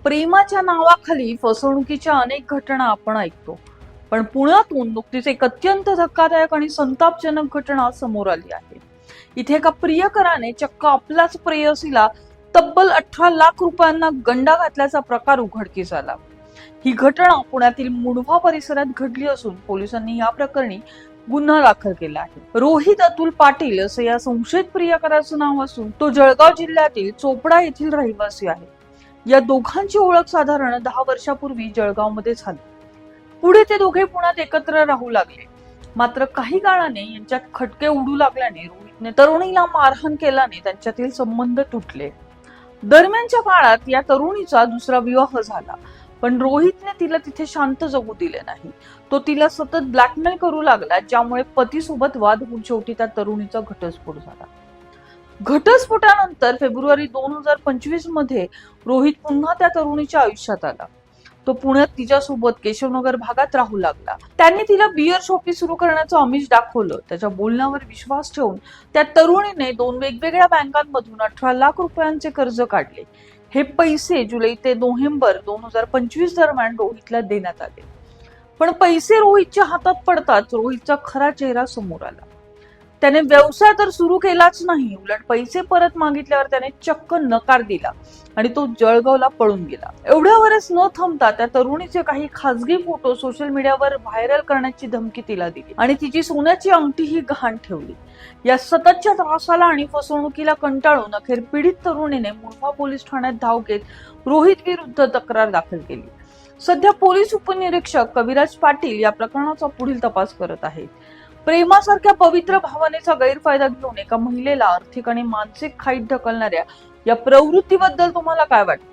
प्रेमाच्या नावाखाली फसवणुकीच्या अनेक घटना आपण ऐकतो, पण पुण्यातून नुकतीच एक अत्यंत धक्कादायक आणि संतापजनक घटना समोर आली आहे. इथे एका प्रियकराने चक्क आपल्याच प्रेयसीला तब्बल 18 लाख रुपयांना गंडा घातल्याचा प्रकार उघडकीस आला. ही घटना पुण्यातील मुढवा परिसरात घडली असून पोलिसांनी या प्रकरणी गुन्हा दाखल केला आहे. रोहित अतुल पाटील असं या संशयित प्रियकराचं नाव असून तो जळगाव जिल्ह्यातील चोपडा येथील रहिवासी आहे. या दोघांची ओळख साधारण 10 वर्षापूर्वी जळगावमध्ये झाली. पुढे ते दोघे पुण्यात एकत्र राहू लागले. मात्र काही काळाने यांच्यात खटके उडू लागल्याने रोहितने तरुणीला मारहाण केल्याने त्यांच्यातील संबंध तुटले. दरम्यानच्या काळात या तरुणीचा दुसरा विवाह झाला, पण रोहितने तिला तिथे शांत जगू दिले नाही. तो तिला सतत ब्लॅकमेल करू लागला, ज्यामुळे पतीसोबत वाद होऊन शेवटी त्या तरुणीचा घटस्फोट झाला. घटस्फोटानंतर फेब्रुवारी 2025 मध्ये रोहित पुन्हा त्या तरुणीच्या आयुष्यात आला. तो पुण्यात तिच्यासोबत केशवनगर भागात राहू लागला. त्यांनी तिला बिअर शॉपी सुरू करण्याचं आमिष दाखवलं. त्याच्या बोलण्यावर विश्वास ठेवून त्या तरुणीने 2 वेगवेगळ्या बँकांमधून 18 लाख रुपयांचे कर्ज काढले. हे पैसे जुलै ते नोव्हेंबर 2025 दरम्यान रोहितला देण्यात आले. पण पैसे रोहितच्या हातात पडताच रोहितचा खरा चेहरा समोर आला. त्याने व्यवसाय तर सुरू केलाच नाही, उलट पैसे परत मागितल्यावर त्याने चक्क नकार दिला आणि तो जळगावला पळून गेला. एवढ्यावरच न थांबता त्या तरुणीचे काही खासगी फोटो सोशल मीडियावर व्हायरल करण्याची धमकी तिला दिली आणि तिची सोन्याची अंगठीही गहाण ठेवली. या सततच्या त्रासाला आणि फसवणुकीला कंटाळून अखेर पीडित तरुणीने मुढवा पोलीस ठाण्यात धाव घेत रोहित विरुद्ध तक्रार दाखल केली. सध्या पोलीस उपनिरीक्षक कविराज पाटील या प्रकरणाचा पुढील तपास करत आहेत. प्रेमासारख्या पवित्र भावनेचा गैरफायदा घेऊन एका महिलेला आर्थिक आणि मानसिक खाईत ढकलणाऱ्या या प्रवृत्तीबद्दल तुम्हाला काय वाटतं?